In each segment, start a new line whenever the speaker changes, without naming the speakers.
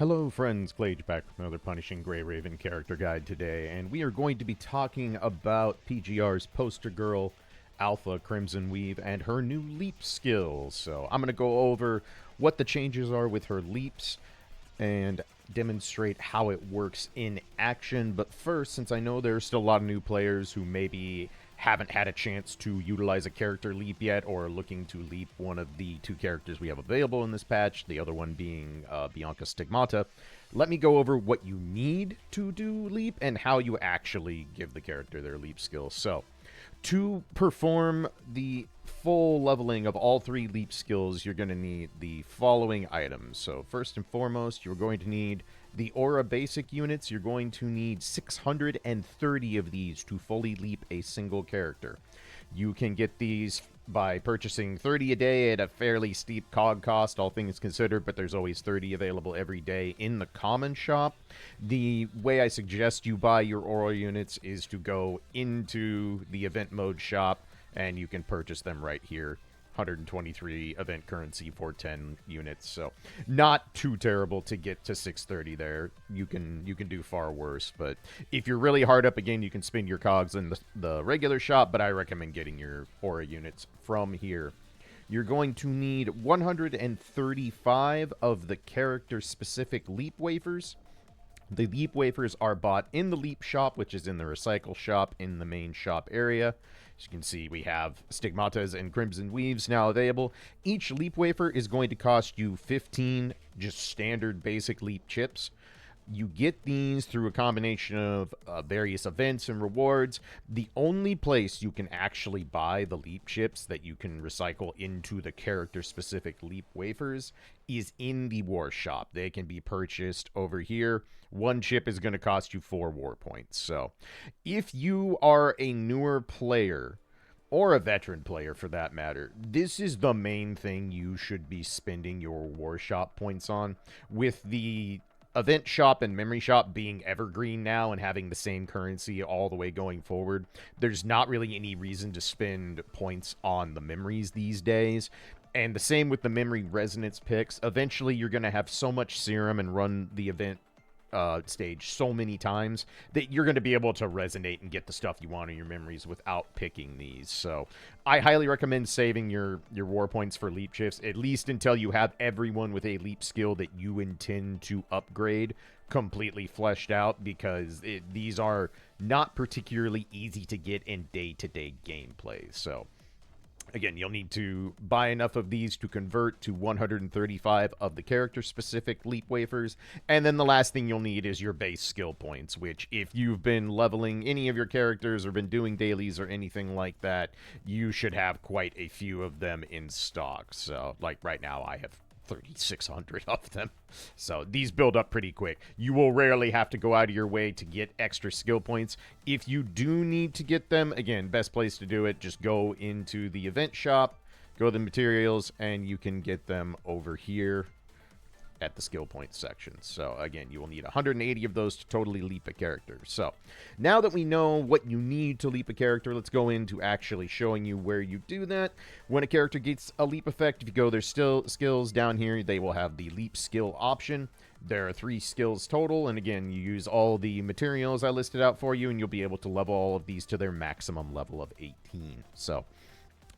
Hello friends, Clage back with another Punishing Grey Raven character guide today, and we are going to be talking about PGR's poster girl, Alpha Crimson Weave, and her new leap skills. So I'm going to go over what the changes are with her leaps and demonstrate how it works in action. But first, since I know there's still a lot of new players who maybe haven't had a chance to utilize a character leap yet, or are looking to leap one of the two characters we have available in this patch, the other one being Bianca Stigmata, let me go over what you need to do leap and how you actually give the character their leap skills. So, to perform the full leveling of all three leap skills, you're going to need the following items. So first and foremost, you're going to need the Aura basic units. You're going to need 630 of these to fully leap a single character. You can get these by purchasing 30 a day at a fairly steep cog cost, all things considered, but there's always 30 available every day in the common shop. The way I suggest you buy your Aura units is to go into the event mode shop, and you can purchase them right here. 123 event currency for 10 units, so not too terrible to get to 630 there. You can do far worse, but if you're really hard up, again, you can spend your cogs in the regular shop, but I recommend getting your Aura units from here. You're going to need 135 of the character-specific leap wafers. The leap wafers are bought in the leap shop, which is in the recycle shop in the main shop area. As you can see, we have Stigmatas and Crimson Weaves now available. Each leap wafer is going to cost you 15 just standard basic leap chips. You get these through a combination of various events and rewards. The only place you can actually buy the leap chips that you can recycle into the character-specific leap wafers is in the war shop. They can be purchased over here. One chip is going to cost you 4 war points. So if you are a newer player, or a veteran player for that matter, this is the main thing you should be spending your war shop points on. With the event shop and memory shop being evergreen now and having the same currency all the way going forward, there's not really any reason to spend points on the memories these days. And the same with the memory resonance picks. Eventually you're going to have so much serum and run the event stage so many times that you're going to be able to resonate and get the stuff you want in your memories without picking these. So I highly recommend saving your war points for leap shifts, at least until you have everyone with a leap skill that you intend to upgrade completely fleshed out, because these are not particularly easy to get in day-to-day gameplay. So again, you'll need to buy enough of these to convert to 135 of the character-specific leap wafers. And then the last thing you'll need is your base skill points, which if you've been leveling any of your characters or been doing dailies or anything like that, you should have quite a few of them in stock. So, like right now, I have 3,600 of them. So these build up pretty quick. You will rarely have to go out of your way to get extra skill points. If you do need to get them, again, best place to do it, just go into the event shop, go to the materials, and you can get them over here at the skill points section. So again, you will need 180 of those to totally leap a character. So now that we know what you need to leap a character, let's go into actually showing you where you do that. When a character gets a leap effect, if you go their skills down here, they will have the leap skill option. There are 3 skills total, and again, you use all the materials I listed out for you, and you'll be able to level all of these to their maximum level of 18. So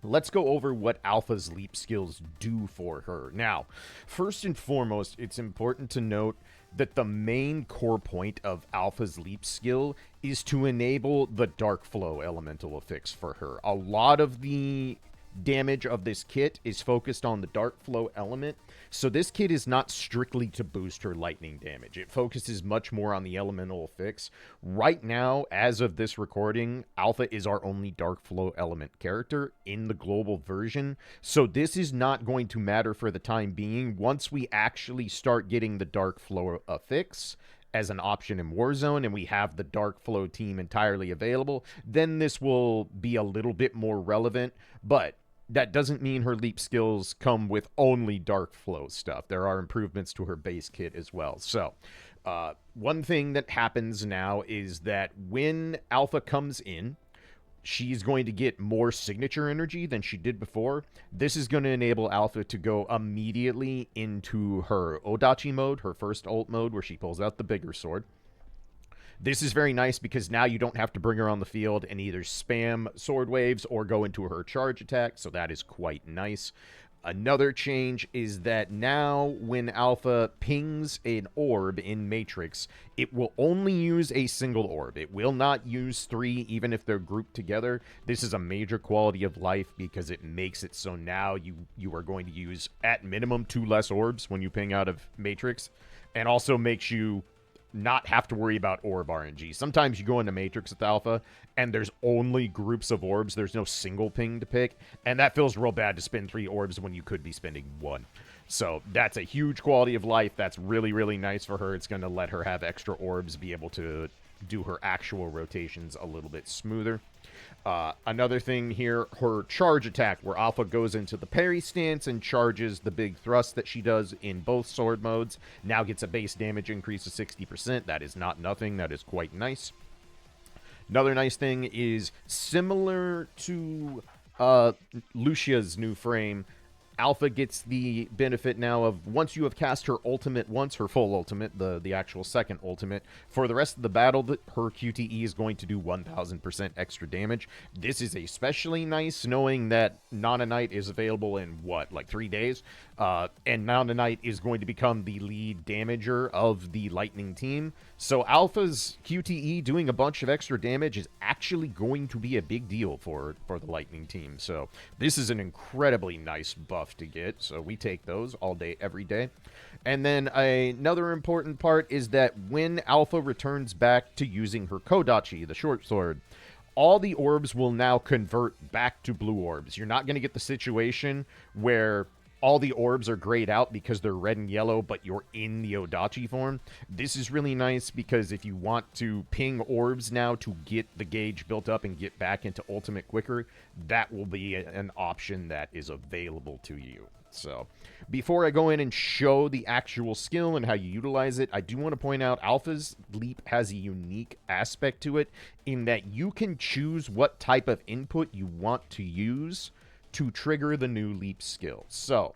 let's go over what Alpha's leap skills do for her. Now, first and foremost, it's important to note that the main core point of Alpha's leap skill is to enable the Dark Flow elemental affix for her. A lot of the damage of this kit is focused on the Dark Flow element, so this kit is not strictly to boost her lightning damage. It focuses much more on the elemental affix. Right now, as of this recording, Alpha is our only Dark Flow element character in the global version, so this is not going to matter for the time being. Once we actually start getting the Dark Flow affix as an option in Warzone, and we have the Dark Flow team entirely available, then this will be a little bit more relevant, but that doesn't mean her leap skills come with only Dark Flow stuff. There are improvements to her base kit as well. So, one thing that happens now is that when Alpha comes in, she's going to get more signature energy than she did before. This is going to enable Alpha to go immediately into her Odachi mode, her first ult mode, where she pulls out the bigger sword. This is very nice because now you don't have to bring her on the field and either spam sword waves or go into her charge attack, so that is quite nice. Another change is that now when Alpha pings an orb in Matrix, it will only use a single orb. It will not use 3, even if they're grouped together. This is a major quality of life because it makes it so now you are going to use, at minimum, 2 less orbs when you ping out of Matrix, and also makes you not have to worry about orb RNG. Sometimes you go into Matrix with Alpha, and there's only groups of orbs. There's no single ping to pick, and that feels real bad to spend 3 orbs when you could be spending 1. So that's a huge quality of life. That's really, really nice for her. It's going to let her have extra orbs, be able to do her actual rotations a little bit smoother. Another thing here, her charge attack, where Alpha goes into the parry stance and charges the big thrust that she does in both sword modes, now gets a base damage increase of 60%. That is not nothing. That is quite nice. Another nice thing is, similar to Lucia's new frame, Alpha gets the benefit now of, once you have cast her ultimate once, her full ultimate, the actual second ultimate, for the rest of the battle, her QTE is going to do 1000% extra damage. This is especially nice knowing that Nana Knight is available in, what, like 3 days? And Nana Knight is going to become the lead damager of the Lightning team. So Alpha's QTE doing a bunch of extra damage is actually going to be a big deal for the Lightning team. So this is an incredibly nice buff to get, so we take those all day, every day. And then another important part is that when Alpha returns back to using her Kodachi, the short sword, all the orbs will now convert back to blue orbs. You're not going to get the situation where all the orbs are grayed out because they're red and yellow, but you're in the Odachi form. This is really nice because if you want to ping orbs now to get the gauge built up and get back into ultimate quicker, that will be an option that is available to you. So, before I go in and show the actual skill and how you utilize it, I do want to point out Alpha's Leap has a unique aspect to it in that you can choose what type of input you want to use to trigger the new Leap skill. So,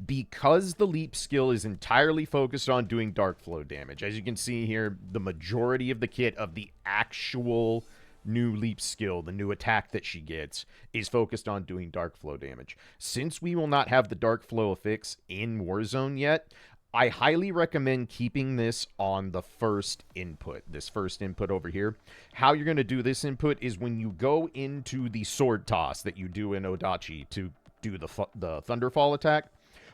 because the Leap skill is entirely focused on doing dark flow damage, as you can see here, the majority of the kit of the actual new Leap skill, the new attack that she gets, is focused on doing dark flow damage. Since we will not have the dark flow affix in Warzone yet, I highly recommend keeping this on the first input, this first input over here. How you're going to do this input is when you go into the sword toss that you do in Odachi to do the Thunderfall attack,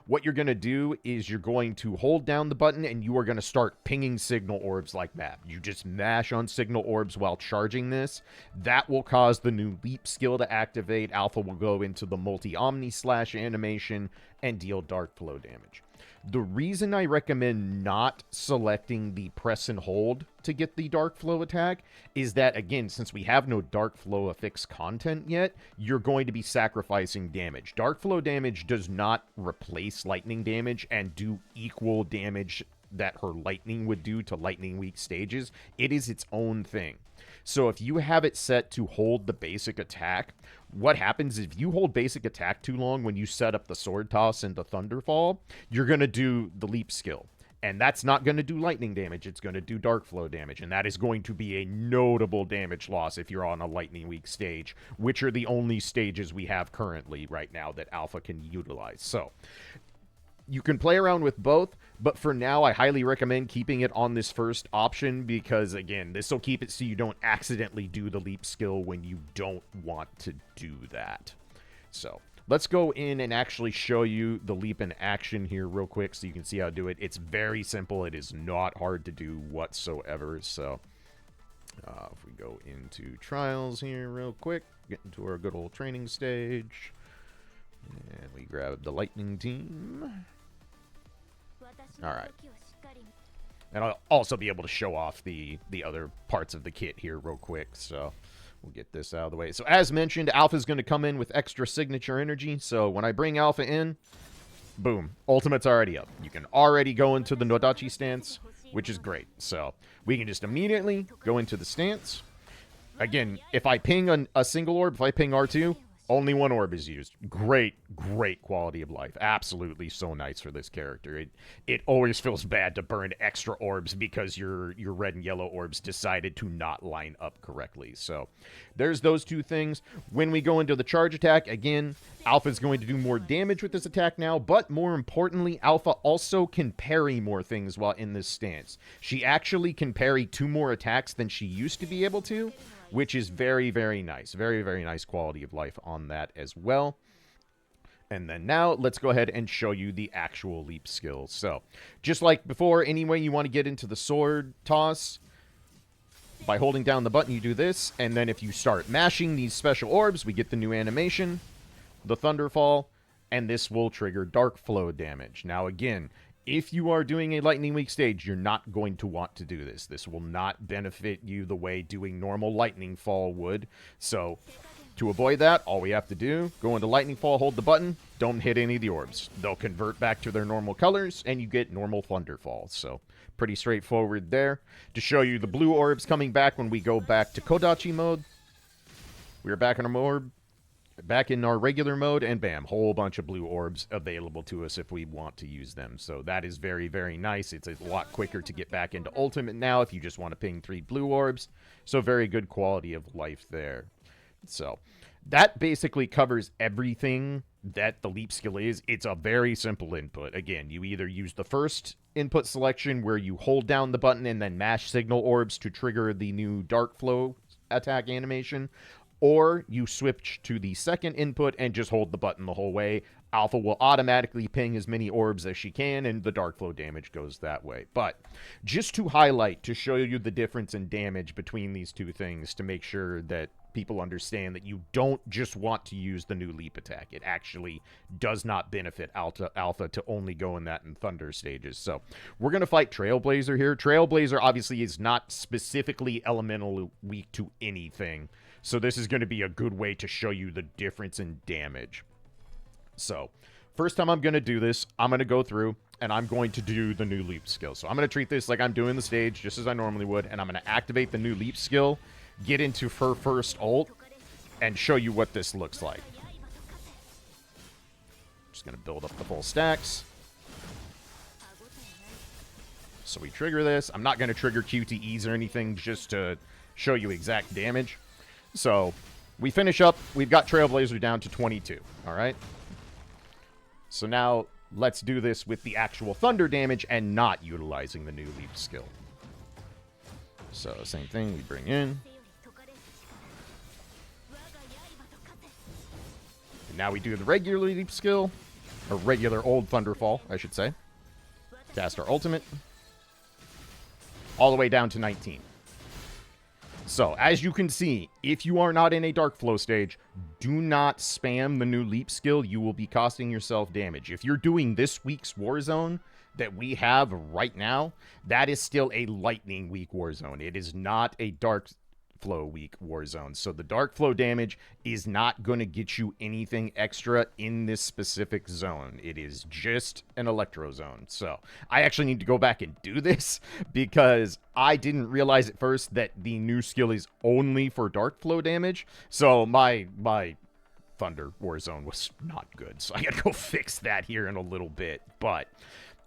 what you're going to do is you're going to hold down the button and you are going to start pinging signal orbs like that. You just mash on signal orbs while charging this. That will cause the new Leap skill to activate. Alpha will go into the multi-omni slash animation and deal dark flow damage. The reason I recommend not selecting the press and hold to get the dark flow attack is that, again, since we have no dark flow affix content yet, you're going to be sacrificing damage. Dark flow damage does not replace lightning damage and do equal damage that her lightning would do to lightning weak stages. It is its own thing. So if you have it set to hold the basic attack, what happens if you hold basic attack too long when you set up the sword toss and the thunderfall, you're going to do the Leap skill. And that's not going to do lightning damage. It's going to do dark flow damage. And that is going to be a notable damage loss if you're on a lightning weak stage, which are the only stages we have currently right now that Alpha can utilize. So you can play around with both, but for now, I highly recommend keeping it on this first option because, again, this will keep it so you don't accidentally do the Leap skill when you don't want to do that. So let's go in and actually show you the Leap in action here real quick so you can see how to do it. It's very simple. It is not hard to do whatsoever. So if we go into trials here real quick, get into our good old training stage, and we grab the Lightning team. Alright. And I'll also be able to show off the other parts of the kit here real quick, so we'll get this out of the way. So as mentioned, Alpha's going to come in with extra signature energy, so when I bring Alpha in, boom, ultimate's already up. You can already go into the Nodachi stance, which is great. So we can just immediately go into the stance, Again, if I ping a single orb, if I ping R2, only one orb is used. Great, great quality of life. Absolutely so nice for this character. It always feels bad to burn extra orbs because your red and yellow orbs decided to not line up correctly. So there's those two things. When we go into the charge attack, again, Alpha is going to do more damage with this attack now, but more importantly, Alpha also can parry more things while in this stance. She actually can parry 2 more attacks than she used to be able to, which is very, very nice. Very, very nice quality of life on that as well. And then now, let's go ahead and show you the actual leap skills. So, just like before, anyway, you want to get into the sword toss. By holding down the button, you do this. And then if you start mashing these special orbs, we get the new animation, the Thunderfall, and this will trigger Dark Flow damage. Now, again, if you are doing a Lightning Weak stage, you're not going to want to do this. This will not benefit you the way doing normal Lightning Fall would. So, to avoid that, all we have to do, go into Lightning Fall, hold the button, don't hit any of the orbs. They'll convert back to their normal colors, and you get normal Thunderfall. So, pretty straightforward there. To show you the blue orbs coming back when we go back to Kodachi mode, we're back in our orb. Back in our regular mode, and bam, whole bunch of blue orbs available to us if we want to use them. So that is very, very nice. It's a lot quicker to get back into Ultimate now if you just want to ping 3 blue orbs. So very good quality of life there. So that basically covers everything that the leap skill is. It's a very simple input. Again, you either use the first input selection where you hold down the button and then mash signal orbs to trigger the new Dark Flow attack animation, or you switch to the second input and just hold the button the whole way. Alpha will automatically ping as many orbs as she can, and the Dark Flow damage goes that way. But just to highlight, to show you the difference in damage between these two things, to make sure that people understand that you don't just want to use the new leap attack. It actually does not benefit Alpha to only go in that in Thunder stages. So we're going to fight Trailblazer here. Trailblazer obviously is not specifically elemental weak to anything. So this is going to be a good way to show you the difference in damage. So, first time I'm going to do this, I'm going to go through, and I'm going to do the new leap skill. So I'm going to treat this like I'm doing the stage, just as I normally would, and I'm going to activate the new leap skill, get into her first ult, and show you what this looks like. Just going to build up the full stacks. So we trigger this. I'm not going to trigger QTEs or anything, just to show you exact damage. So, we finish up. We've got Trailblazer down to 22, alright? So now, let's do this with the actual Thunder damage and not utilizing the new leap skill. So, same thing, we bring in. And now we do the regular leap skill, or regular old Thunderfall, I should say. Cast our ultimate. All the way down to 19. So, as you can see, if you are not in a Dark Flow stage, do not spam the new leap skill. You will be costing yourself damage. If you're doing this week's Warzone that we have right now, that is still a Lightning Week Warzone. It is not a Dark Flow Week Warzone. So the Dark Flow damage is not going to get you anything extra in this specific zone. It is just an Electro Zone. So I actually need to go back and do this because I didn't realize at first that the new skill is only for Dark Flow damage. So my Thunder Warzone was not good. So I gotta go fix that here in a little bit. But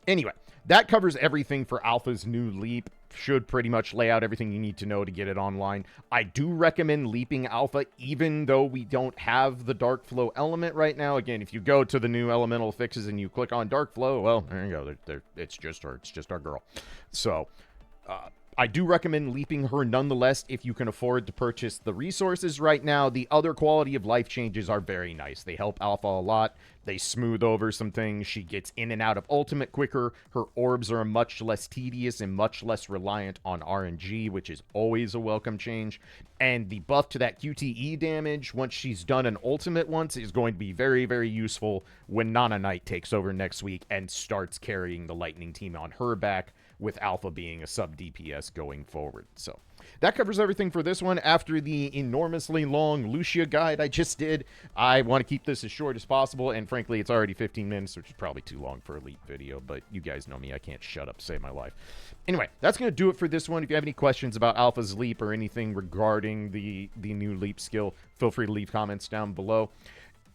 anyway, that covers everything for Alpha's new leap. Should pretty much lay out everything you need to know to get it online. I do recommend leaping Alpha, even though we don't have the Dark Flow element right now. Again, if you go to the new elemental fixes and you click on Dark Flow, well, there you go. It's just her. It's just our girl. So, I do recommend leaping her nonetheless if you can afford to purchase the resources right now. The other quality of life changes are very nice. They help Alpha a lot. They smooth over some things. She gets in and out of ultimate quicker. Her orbs are much less tedious and much less reliant on RNG, which is always a welcome change. And the buff to that QTE damage, once she's done an ultimate once, is going to be very, very useful when Nana Knight takes over next week and starts carrying the Lightning team on her back, with Alpha being a sub-DPS guess, going forward. So that covers everything for this one. After the enormously long Lucia guide I just did, I want to keep this as short as possible, and frankly, it's already 15 minutes, which is probably too long for a Leap video, but you guys know me. I can't shut up to save my life. Anyway, that's going to do it for this one. If you have any questions about Alpha's Leap or anything regarding the new Leap skill, feel free to leave comments down below.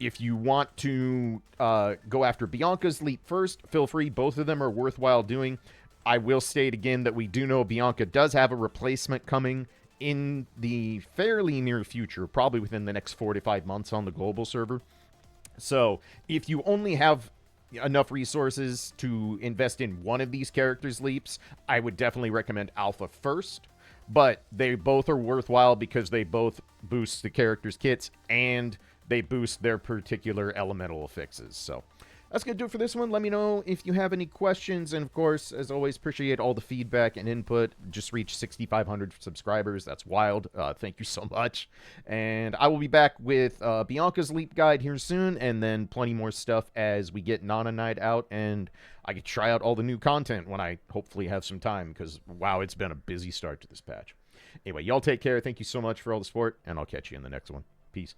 If you want to go after Bianca's Leap first, feel free. Both of them are worthwhile doing. I will state again that we do know Bianca does have a replacement coming in the fairly near future, probably within the next 4 to 5 months on the global server. So if you only have enough resources to invest in one of these characters' leaps, I would definitely recommend Alpha first. But they both are worthwhile because they both boost the characters' kits and they boost their particular elemental affixes. So that's going to do it for this one. Let me know if you have any questions. And, of course, as always, appreciate all the feedback and input. Just reached 6,500 subscribers. That's wild. Thank you so much. And I will be back with Bianca's Leap Guide here soon, and then plenty more stuff as we get Nana Night out, and I can try out all the new content when I hopefully have some time, because, wow, it's been a busy start to this patch. Anyway, y'all take care. Thank you so much for all the support, and I'll catch you in the next one. Peace.